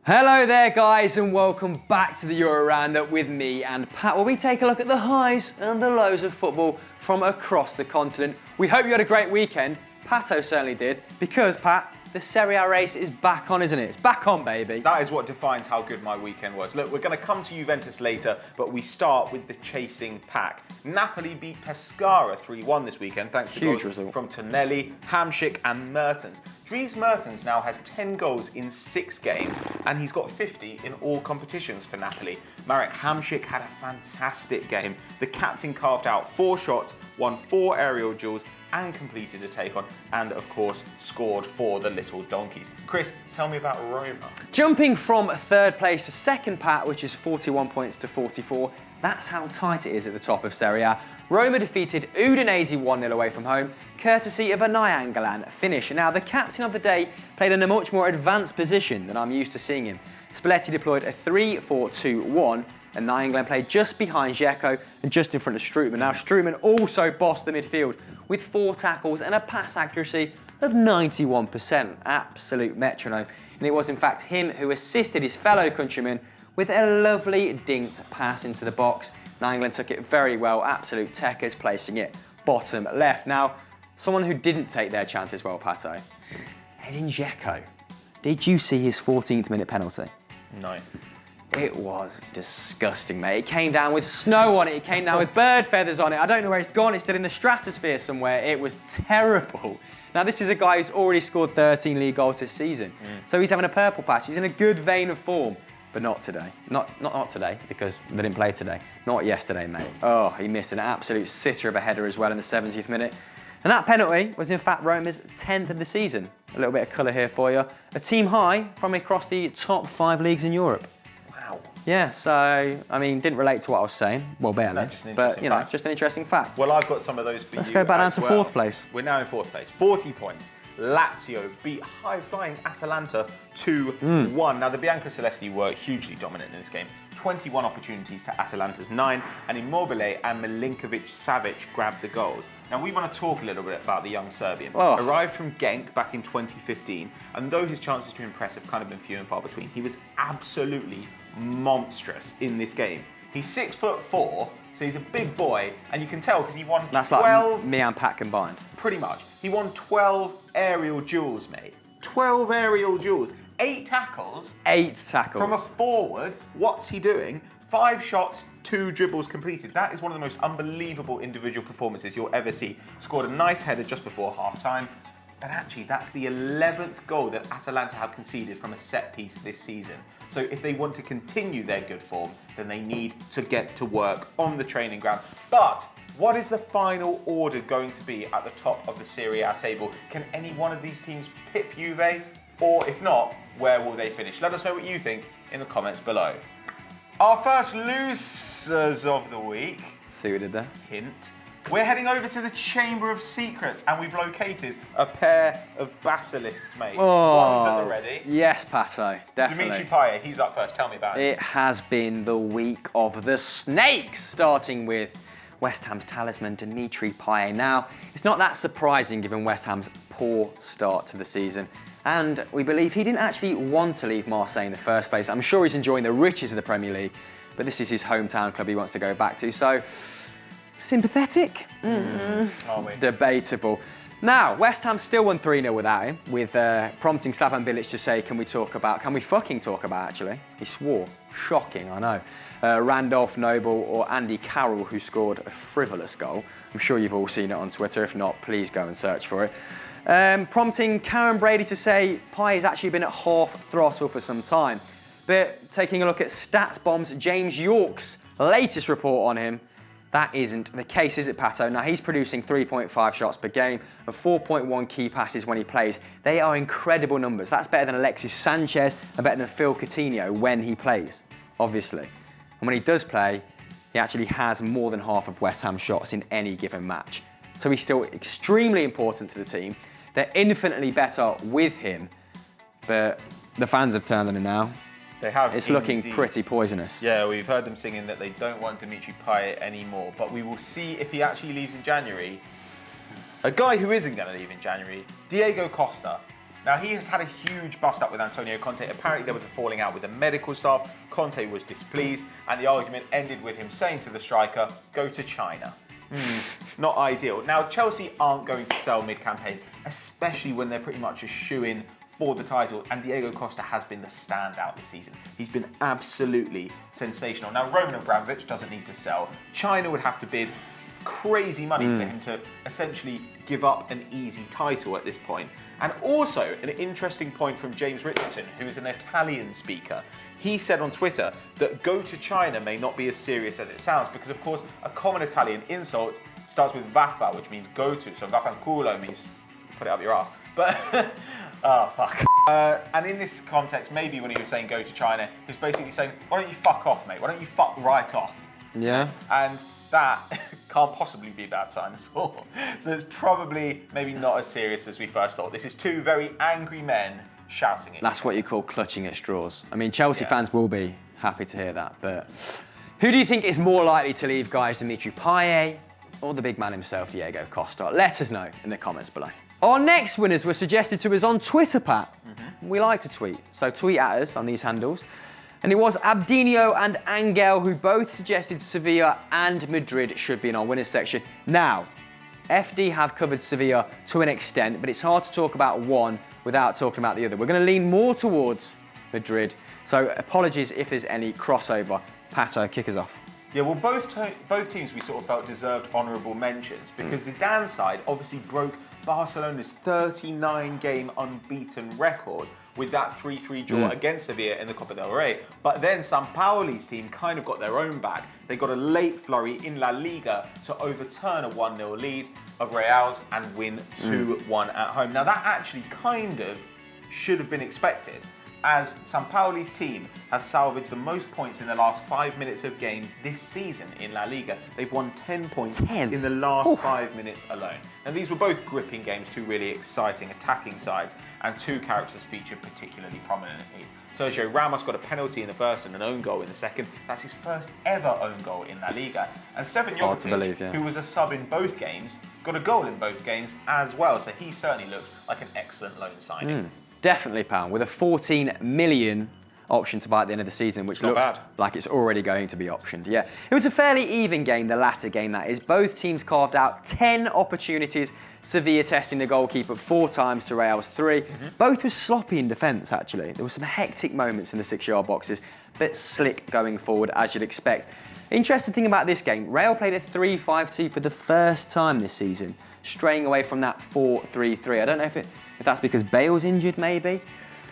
Hello there guys and welcome back to the Euro Roundup with me and Pat, where we take a look at the highs and the lows of football from across the continent. We hope you had a great weekend. Pato certainly did, because Pat, the Serie A race is back on, isn't it? It's back on, baby. That is what defines how good my weekend was. Look, we're going to come to Juventus later, but we start with the chasing pack. Napoli beat Pescara 3-1 this weekend, thanks to Huge goals result from Tonelli, Hamšík and Mertens. Dries Mertens now has 10 goals in 6 games, and he's got 50 in all competitions for Napoli. Marek Hamšík had a fantastic game. The captain carved out 4 shots, won 4 aerial duels, and completed a take-on, and of course scored for the Little Donkeys. Chris, tell me about Roma. Jumping from third place to second, Pat, which is 41 points to 44. That's how tight it is at the top of Serie A. Roma defeated Udinese 1-0 away from home, courtesy of a Nainggolan finish. Now, the captain of the day played in a much more advanced position than I'm used to seeing him. Spalletti deployed a 3-4-2-1, and Nainggolan played just behind Dzeko and just in front of Strootman. Now, Strootman also bossed the midfield with 4 tackles and a pass accuracy of 91%. Absolute metronome. And it was, in fact, him who assisted his fellow countryman with a lovely dinked pass into the box. Nainggolan took it very well. Absolute techers, placing it bottom left. Now, someone who didn't take their chance as well, Pato, Edin Dzeko. Did you see his 14th minute penalty? No. It was disgusting, mate. It came down with snow on it. It came down with bird feathers on it. I don't know where it's gone. It's still in the stratosphere somewhere. It was terrible. Now, this is a guy who's already scored 13 league goals this season. So he's having a purple patch. He's in a good vein of form, but not today. Not today, because they didn't play today. Not yesterday, mate. Oh, he missed an absolute sitter of a header as well in the 70th minute. And that penalty was, in fact, Roma's 10th of the season. A little bit of colour here for you. A team high from across the top 5 leagues in Europe. Yeah, so, I mean, didn't relate to what I was saying. Well, barely. No, just an but, you know, fact. just an interesting fact. Well, I've got some of those for you. Let's go back down to well. 4th place. We're now in 4th place. 40 points. Lazio beat high-flying Atalanta 2-1. Now, the Biancocelesti were hugely dominant in this game. 21 opportunities to Atalanta's 9, and Immobile and Milinkovic-Savic grabbed the goals. Now, we want to talk a little bit about the young Serbian. Oh. Arrived from Genk back in 2015, and though his chances to impress have kind of been few and far between, he was absolutely monstrous in this game. He's 6'4", so he's a big boy, and you can tell because he won That's 12... like me and Pat combined. Pretty much. He won 12 aerial duels, mate. 12 aerial duels. 8 tackles. 8 tackles. From a forward. What's he doing? 5 shots, 2 dribbles completed. That is one of the most unbelievable individual performances you'll ever see. Scored a nice header just before half-time. But actually, that's the 11th goal that Atalanta have conceded from a set piece this season. So if they want to continue their good form, then they need to get to work on the training ground. But what is the final order going to be at the top of the Serie A table? Can any one of these teams pip Juve? Or if not, where will they finish? Let us know what you think in the comments below. Our first losers of the week. See what we did there? Hint. We're heading over to the Chamber of Secrets, and we've located a pair of basilisks, mate. Oh, One's at the ready. Yes, Pato, definitely. Dimitri Payet, he's up first. Tell me about it. It has been the week of the snakes, starting with West Ham's talisman, Dimitri Payet. Now, it's not that surprising given West Ham's poor start to the season. And we believe he didn't actually want to leave Marseille in the first place. I'm sure he's enjoying the riches of the Premier League, but this is his hometown club he wants to go back to. So, sympathetic? Are we? Debatable. Now, West Ham still won 3-0 without him, with prompting Slaven Bilic to say, can we fucking talk about, actually? He swore. Shocking, I know. Randolph Noble or Andy Carroll, who scored a frivolous goal. I'm sure you've all seen it on Twitter. If not, please go and search for it. Prompting Karen Brady to say Pye has actually been at half throttle for some time. But taking a look at StatsBomb's James York's latest report on him, that isn't the case, is it, Pato? Now, he's producing 3.5 shots per game and 4.1 key passes when he plays. They are incredible numbers. That's better than Alexis Sanchez and better than Phil Coutinho when he plays, obviously. And when he does play, he actually has more than half of West Ham's shots in any given match. So he's still extremely important to the team. They're infinitely better with him, but the fans have turned on him now. They have. It's looking pretty poisonous. Yeah, we've heard them singing that they don't want Dimitri Payet anymore, but we will see if he actually leaves in January. A guy who isn't going to leave in January, Diego Costa. Now, he has had a huge bust-up with Antonio Conte. Apparently, there was a falling out with the medical staff. Conte was displeased, and the argument ended with him saying to the striker, go to China. Not ideal. Now, Chelsea aren't going to sell mid-campaign, especially when they're pretty much a shoo-in for the title, and Diego Costa has been the standout this season. He's been absolutely sensational. Now, Roman Abramovich doesn't need to sell. China would have to bid crazy money for him to essentially give up an easy title at this point. And also, an interesting point from James Richardson, who is an Italian speaker. He said on Twitter that go to China may not be as serious as it sounds, because of course a common Italian insult starts with vaffa, which means go to. So vaffanculo means put it up your ass. But, oh fuck. And in this context, maybe when he was saying go to China, he was basically saying, why don't you fuck off, mate? Why don't you fuck right off? Yeah. And that can't possibly be a bad sign at all. So it's probably maybe not as serious as we first thought. This is two very angry men shouting it. That's what you call clutching at straws. I mean, Chelsea fans will be happy to hear that, but who do you think is more likely to leave, guys? Dimitri Payet or the big man himself, Diego Costa? Let us know in the comments below. Our next winners were suggested to us on Twitter, Pat. We like to tweet, so tweet at us on these handles. And it was Abdinho and Angel who both suggested Sevilla and Madrid should be in our winners section. Now, FD have covered Sevilla to an extent, but it's hard to talk about one without talking about the other. We're going to lean more towards Madrid, so apologies if there's any crossover. Pato, kick us off. Yeah, well, both teams we sort of felt deserved honourable mentions because Zidane's side obviously broke Barcelona's 39-game unbeaten record with that 3-3 draw against Sevilla in the Copa del Rey. But then Sampaoli's team kind of got their own back. They got a late flurry in La Liga to overturn a 1-0 lead of Real's and win 2-1 at home. Now, that actually kind of should have been expected, as Sampaoli's team have salvaged the most points in the last 5 minutes of games this season in La Liga. They've won 10 points in the last 5 minutes alone. Now, these were both gripping games, two really exciting attacking sides, and two characters featured particularly prominently. Sergio Ramos got a penalty in the first and an own goal in the second. That's his first ever own goal in La Liga. And Stefan Jovetic, who was a sub in both games, got a goal in both games as well. So he certainly looks like an excellent loan signing. Definitely, Pound, with a 14 million option to buy at the end of the season, which looks like it's already going to be optioned. Yeah, it was a fairly even game, the latter game that is. Both teams carved out 10 opportunities, Sevilla testing the goalkeeper 4 times to Real's 3. Both were sloppy in defence, actually. There were some hectic moments in the 6-yard boxes, but slick going forward, as you'd expect. Interesting thing about this game, Real played a 3-5-2 for the first time this season, straying away from that 4-3-3. I don't know if that's because Bale's injured, maybe.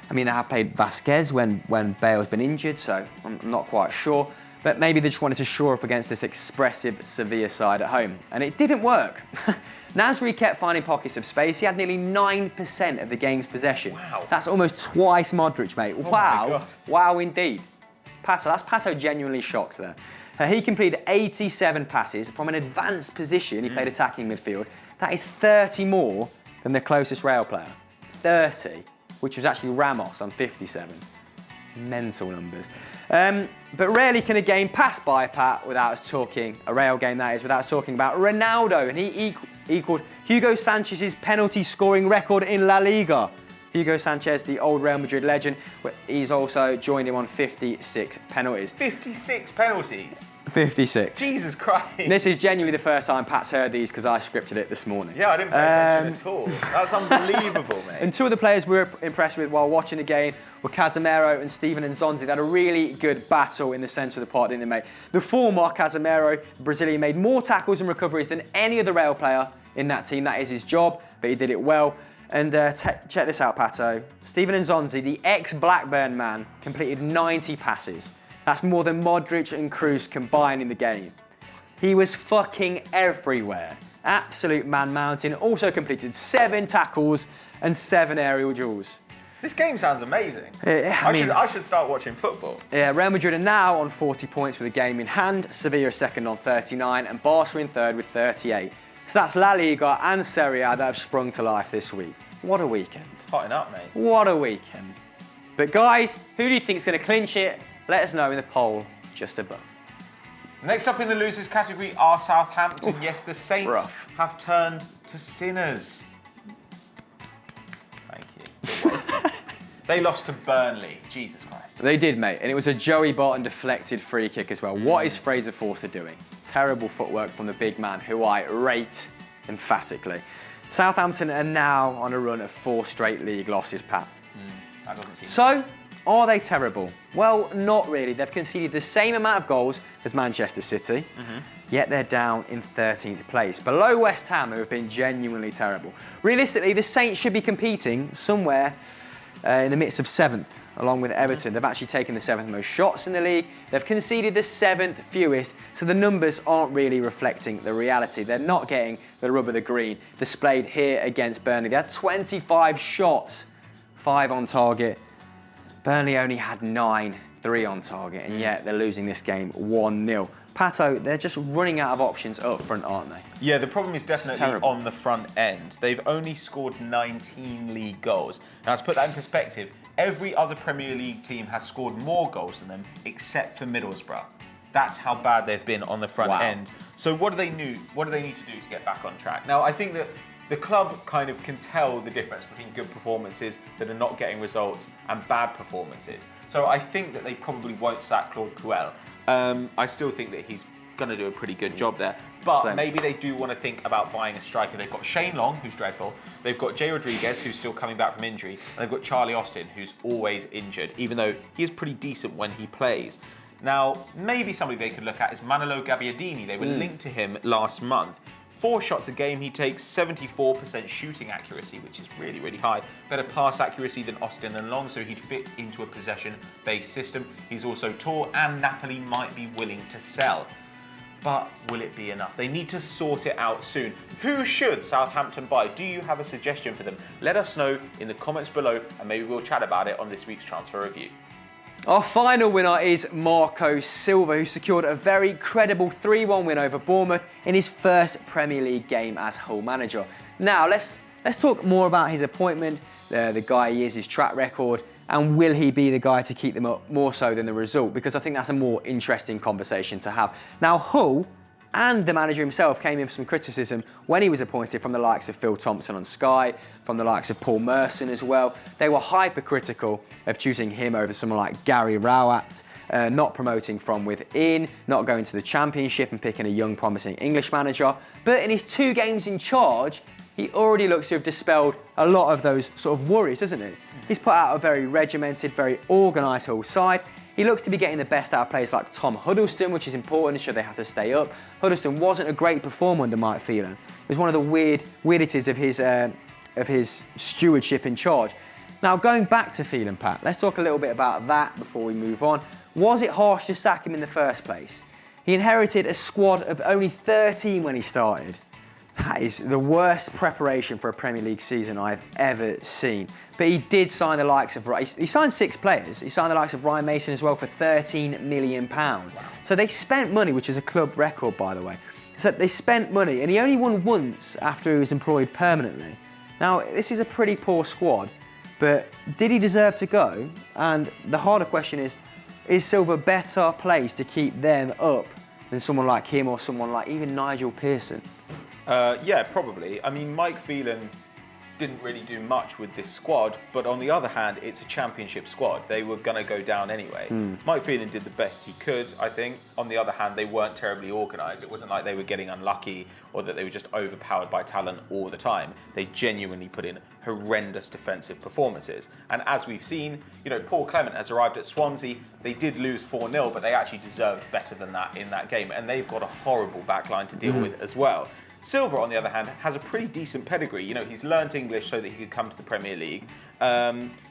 I mean, they have played Vasquez when Bale's been injured, so I'm not quite sure. But maybe they just wanted to shore up against this expressive Sevilla side at home. And it didn't work. Nasri kept finding pockets of space. He had nearly 9% of the game's possession. Wow. That's almost twice Modric, mate. Wow. Wow, indeed. That's Pato genuinely shocked there. He completed 87 passes from an advanced position. He played attacking midfield. That is 30 more than the closest Real player. 30, which was actually Ramos on 57. Mental numbers. But rarely can a game pass by, Pat, without us talking, a Real game that is, without us talking about Ronaldo. And he equaled Hugo Sanchez's penalty scoring record in La Liga. Hugo Sanchez, the old Real Madrid legend, he's also joined him on 56 penalties. 56 penalties? 56. Jesus Christ. This is genuinely the first time Pat's heard these because I scripted it this morning. Yeah, I didn't pay attention at all. That's unbelievable, mate. And two of the players we were impressed with while watching the game were Casemiro and Steven Nzonzi. They had a really good battle in the centre of the park, didn't they, mate? The former Casemiro, the Brazilian, made more tackles and recoveries than any other Real player in that team. That is his job, but he did it well. And check this out, Pato. Steven Nzonzi, the ex-Blackburn man, completed 90 passes. That's more than Modric and Kroos combined in the game. He was fucking everywhere. Absolute man mountain. Also completed 7 tackles and 7 aerial duels. This game sounds amazing. I should start watching football. Yeah, Real Madrid are now on 40 points with a game in hand. Sevilla are second on 39 and Barca in third with 38. So that's La Liga and Serie A that have sprung to life this week. What a weekend. Hotting up, mate. What a weekend. But guys, who do you think is going to clinch it? Let us know in the poll just above. Next up in the losers category are Southampton. Yes, the Saints have turned to sinners. Thank you. They lost to Burnley. Jesus Christ. They did, mate, and it was a Joey Barton deflected free kick as well. What is Fraser Forster doing? Terrible footwork from the big man, who I rate emphatically. Southampton are now on a run of 4 straight league losses, Pat. That doesn't seem So, are they terrible? Well, not really. They've conceded the same amount of goals as Manchester City, yet they're down in 13th place, below West Ham, who have been genuinely terrible. Realistically, the Saints should be competing somewhere in the midst of 7th, along with Everton. They've actually taken the 7th most shots in the league. They've conceded the 7th fewest, so the numbers aren't really reflecting the reality. They're not getting the rub of the green displayed here against Burnley. They had 25 shots, 5 on target. Burnley only had 9, 3 on target, and yet they're losing this game 1-0. Pato, they're just running out of options up front, aren't they? Yeah, the problem is definitely on the front end. They've only scored 19 league goals. Now, to put that in perspective, every other Premier League team has scored more goals than them, except for Middlesbrough. That's how bad they've been on the front end. So what do they need to do to get back on track? Now, I think that the club kind of can tell the difference between good performances that are not getting results and bad performances. So I think that they probably won't sack Claude Puel. I still think that he's going to do a pretty good job there. But maybe they do want to think about buying a striker. They've got Shane Long, who's dreadful. They've got Jay Rodriguez, who's still coming back from injury. And they've got Charlie Austin, who's always injured, even though he is pretty decent when he plays. Now, maybe somebody they could look at is Manolo Gabbiadini. They were linked to him last month. 4 shots a game, he takes 74% shooting accuracy, which is really, really high. Better pass accuracy than Austin and Long, so he'd fit into a possession-based system. He's also tall, and Napoli might be willing to sell. But will it be enough? They need to sort it out soon. Who should Southampton buy? Do you have a suggestion for them? Let us know in the comments below, and maybe we'll chat about it on this week's Transfer Review. Our final winner is Marco Silva, who secured a very credible 3-1 win over Bournemouth in his first Premier League game as Hull manager. Now, let's talk more about his appointment, the guy he is, his track record, and will he be the guy to keep them up more so than the result? Because I think that's a more interesting conversation to have. Now, Hull and the manager himself came in for some criticism when he was appointed from the likes of Phil Thompson on Sky, from the likes of Paul Merson as well. They were hypercritical of choosing him over someone like Gary Rowett, not promoting from within, not going to the Championship and picking a young promising English manager. But in his 2 games in charge, he already looks to have dispelled a lot of those sort of worries, doesn't he? He's put out a very regimented, very organised Hull side. He looks to be getting the best out of players like Tom Huddleston, which is important should they have to stay up. Huddleston wasn't a great performer under Mike Phelan. It was one of the weirdities of his stewardship in charge. Now, going back to Phelan, Pat, let's talk a little bit about that before we move on. Was it harsh to sack him in the first place? He inherited a squad of only 13 when he started. That is the worst preparation for a Premier League season I've ever seen. But he did sign the likes of... He signed 6 players. He signed the likes of Ryan Mason as well for £13 million. So they spent money, which is a club record, by the way. So they spent money, and he only won once after he was employed permanently. Now, this is a pretty poor squad, but did he deserve to go? And the harder question is Silva better placed to keep them up than someone like him or someone like even Nigel Pearson? Yeah, probably. I mean, Mike Phelan didn't really do much with this squad, but on the other hand, it's a championship squad. They were going to go down anyway. Mike Phelan did the best he could, I think. On the other hand, they weren't terribly organised. It wasn't like they were getting unlucky or that they were just overpowered by talent all the time. They genuinely put in horrendous defensive performances. And as we've seen, Paul Clement has arrived at Swansea. They did lose 4-0, but they actually deserved better than that in that game. And they've got a horrible backline to deal with as well. Silva, on the other hand, has a pretty decent pedigree. He's learnt English so that he could come to the Premier League.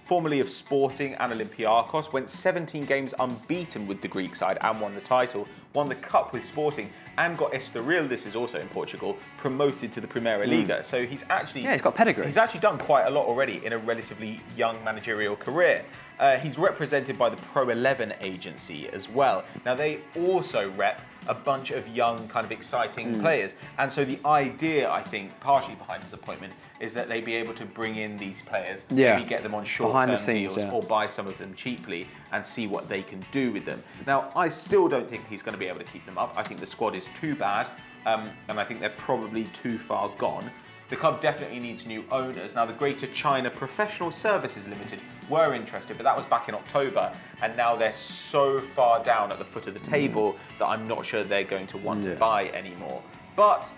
Formerly of Sporting and Olympiacos, went 17 games unbeaten with the Greek side and won the title. Won the Cup with Sporting and got Estoril, this is also in Portugal, promoted to the Primeira Liga. So he's actually... Yeah, he's got pedigree. He's actually done quite a lot already in a relatively young managerial career. He's represented by the Pro 11 agency as well. Now, they also rep a bunch of young, kind of exciting players. And so the idea, I think, partially behind his appointment, is that they'd be able to bring in these players, maybe get them on short-term deals or buy some of them cheaply and see what they can do with them. Now, I still don't think he's going to be able to keep them up. I think the squad is too bad, and I think they're probably too far gone. The club definitely needs new owners. Now, the Greater China Professional Services Limited were interested, but that was back in October, and now they're so far down at the foot of the table that I'm not sure they're going to want to buy anymore. But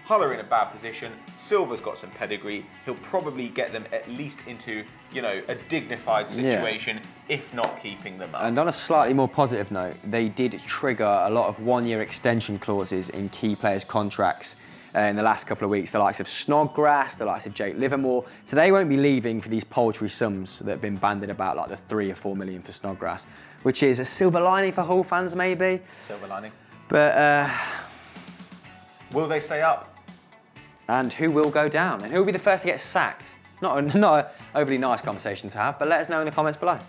Hull are in a bad position. Silva's got some pedigree. He'll probably get them at least into, a dignified situation, if not keeping them up. And on a slightly more positive note, they did trigger a lot of one-year extension clauses in key players' contracts in the last couple of weeks. The likes of Snodgrass, the likes of Jake Livermore. So they won't be leaving for these paltry sums that have been bandied about, like the 3 or 4 million for Snodgrass, which is a silver lining for Hull fans, maybe. Silver lining. But will they stay up? And who will go down? And who will be the first to get sacked? Not an overly nice conversation to have, but let us know in the comments below.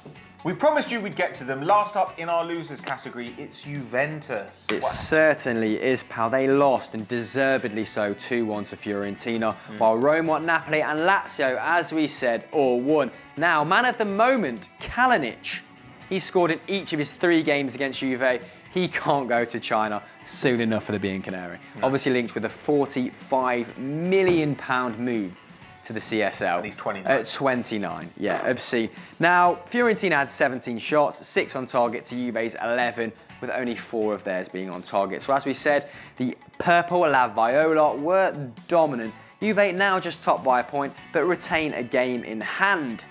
We promised you we'd get to them. Last up in our losers category, it's Juventus. It certainly is, pal. They lost, and deservedly so, 2-1 to Fiorentina, while Rome, Napoli and Lazio, as we said, all won. Now, man of the moment, Kalinic. He scored in each of his 3 games against Juve. He can't go to China soon enough for the Bianconeri. No. Obviously linked with a £45 million move to the CSL. And he's 29. At 29, yeah, obscene. Now, Fiorentina had 17 shots, 6 on target to Juve's 11, with only 4 of theirs being on target. So as we said, the Purple La Viola were dominant. Juve now just top by a point, but retain a game in hand.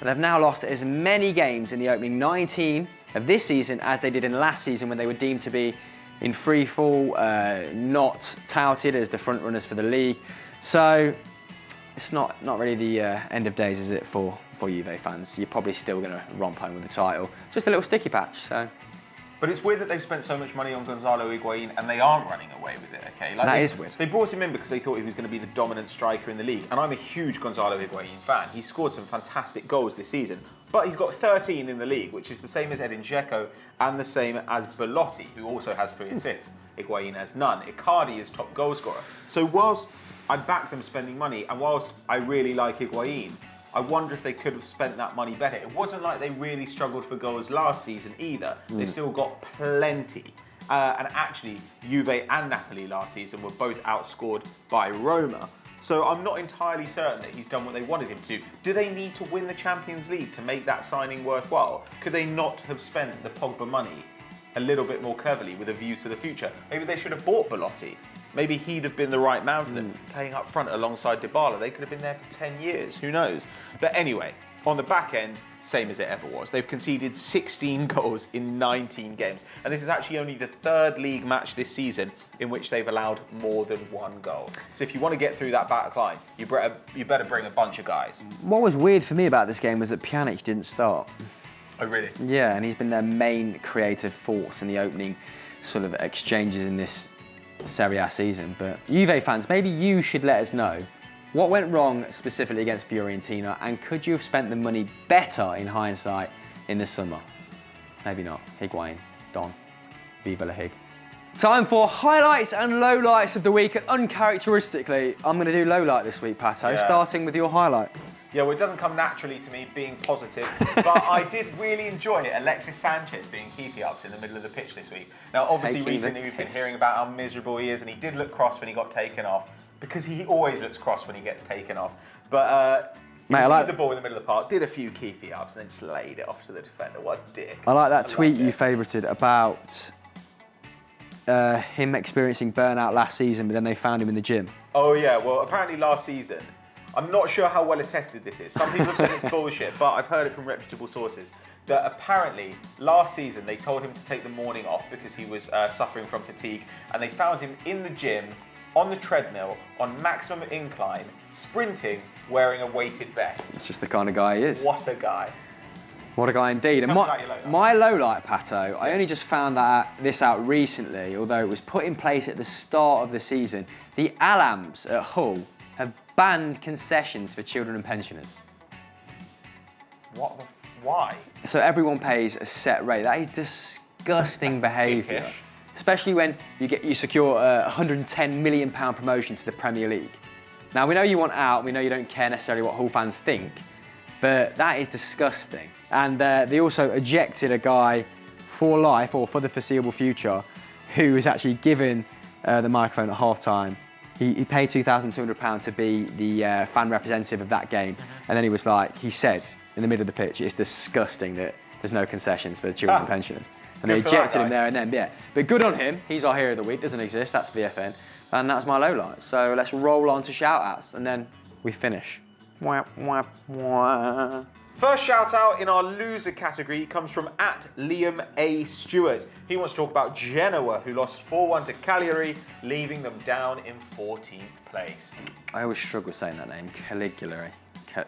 They've now lost as many games in the opening 19 of this season as they did in last season, when they were deemed to be in free fall, not touted as the front runners for the league. So it's not really the end of days, is it, for Juve fans? You're probably still going to romp home with the title. Just a little sticky patch. So. But it's weird that they've spent so much money on Gonzalo Higuain and they aren't running away with it, okay? That is weird. They brought him in because they thought he was going to be the dominant striker in the league. And I'm a huge Gonzalo Higuain fan. He's scored some fantastic goals this season. But he's got 13 in the league, which is the same as Edin Dzeko and the same as Belotti, who also has 3 assists. Higuain has none. Icardi is top goal scorer. So whilst I back them spending money, and whilst I really like Higuain, I wonder if they could have spent that money better. It wasn't like they really struggled for goals last season either. They still got plenty. And actually, Juve and Napoli last season were both outscored by Roma. So I'm not entirely certain that he's done what they wanted him to do. Do they need to win the Champions League to make that signing worthwhile? Could they not have spent the Pogba money a little bit more cleverly with a view to the future? Maybe they should have bought Belotti. Maybe he'd have been the right man for them, playing up front alongside Dybala. They could have been there for 10 years, who knows? But anyway, on the back end, same as it ever was. They've conceded 16 goals in 19 games. And this is actually only the 3rd league match this season in which they've allowed more than 1 goal. So if you want to get through that back line, you better bring a bunch of guys. What was weird for me about this game was that Pjanic didn't start. Oh, really? Yeah, and he's been their main creative force in the opening sort of exchanges in this Serie A season. But Juve fans, maybe you should let us know what went wrong specifically against Fiorentina, and could you have spent the money better in hindsight in the summer? Maybe not. Higuain, Don, Viva la Hig. Time for highlights and lowlights of the week, and uncharacteristically, I'm going to do lowlight this week, Pato, starting with your highlight. Yeah, well, it doesn't come naturally to me being positive, but I did really enjoy Alexis Sanchez being keepy-ups in the middle of the pitch this week. Now, obviously, recently we've been hearing about how miserable he is, and he did look cross when he got taken off, because he always looks cross when he gets taken off. But he received the ball in the middle of the park, did a few keepy-ups, and then just laid it off to the defender. What a dick. I like that tweet you favourited about him experiencing burnout last season, but then they found him in the gym. Oh, yeah. Well, apparently last season, I'm not sure how well attested this is. Some people have said it's bullshit, but I've heard it from reputable sources that apparently last season they told him to take the morning off because he was suffering from fatigue, and they found him in the gym, on the treadmill, on maximum incline, sprinting, wearing a weighted vest. It's just the kind of guy he is. What a guy. What a guy indeed. Tell And me about your lowlight. my lowlight, Pato, I only just found this out recently, although it was put in place at the start of the season. The Alams at Hull have banned concessions for children and pensioners. Why? So everyone pays a set rate. That is disgusting behaviour. dickish. Especially when you secure a £110 million promotion to the Premier League. Now, we know you want out, we know you don't care necessarily what Hull fans think, but that is disgusting. And they also ejected a guy for life, or for the foreseeable future, who was actually given the microphone at half-time He paid £2,200 to be the fan representative of that game. And then he was like, he said in the middle of the pitch, it's disgusting that there's no concessions for the children and pensioners. And they ejected him there and then, yeah. But good on him. He's our hero of the week. Doesn't exist. That's VFN. And that's my low light. So let's roll on to shout outs and then we finish. Wah, wah, wah. First shout out in our loser category comes from @Liam A. Stewart. He wants to talk about Genoa, who lost 4-1 to Cagliari, leaving them down in 14th place. I always struggle saying that name, Caligulary.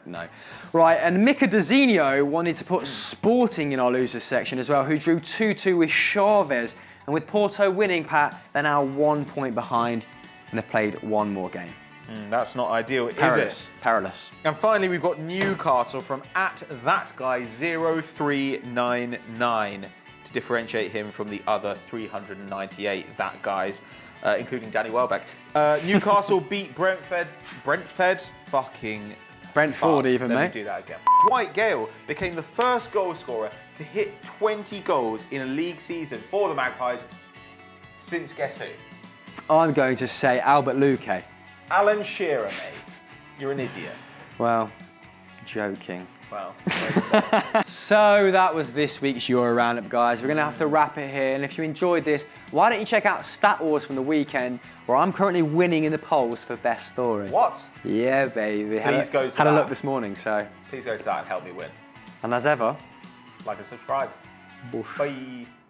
No. Right, and Mika Dazzinho wanted to put Sporting in our losers section as well, who drew 2-2 with Chavez. And with Porto winning, Pat, they're now 1 point behind and have played one more game. That's not ideal, is it? Perilous. And finally, we've got Newcastle from @thatguy0399 to differentiate him from the other 398 that guys, including Danny Welbeck. Newcastle beat Brentford. Brentford? Fucking... Brentford even, mate. Let me do that again. Dwight Gale became the first goal scorer to hit 20 goals in a league season for the Magpies since guess who? I'm going to say Albert Luque. Alan Shearer, mate. You're an idiot. Well, joking. Wow. So that was this week's Euro Roundup, guys. We're going to have to wrap it here. And if you enjoyed this, why don't you check out Stat Wars from the weekend, where I'm currently winning in the polls for best story. What? Yeah, baby. Please go to Had a that. look this morning, so. Please go to that and help me win. And as ever, Like and subscribe. bush. Bye.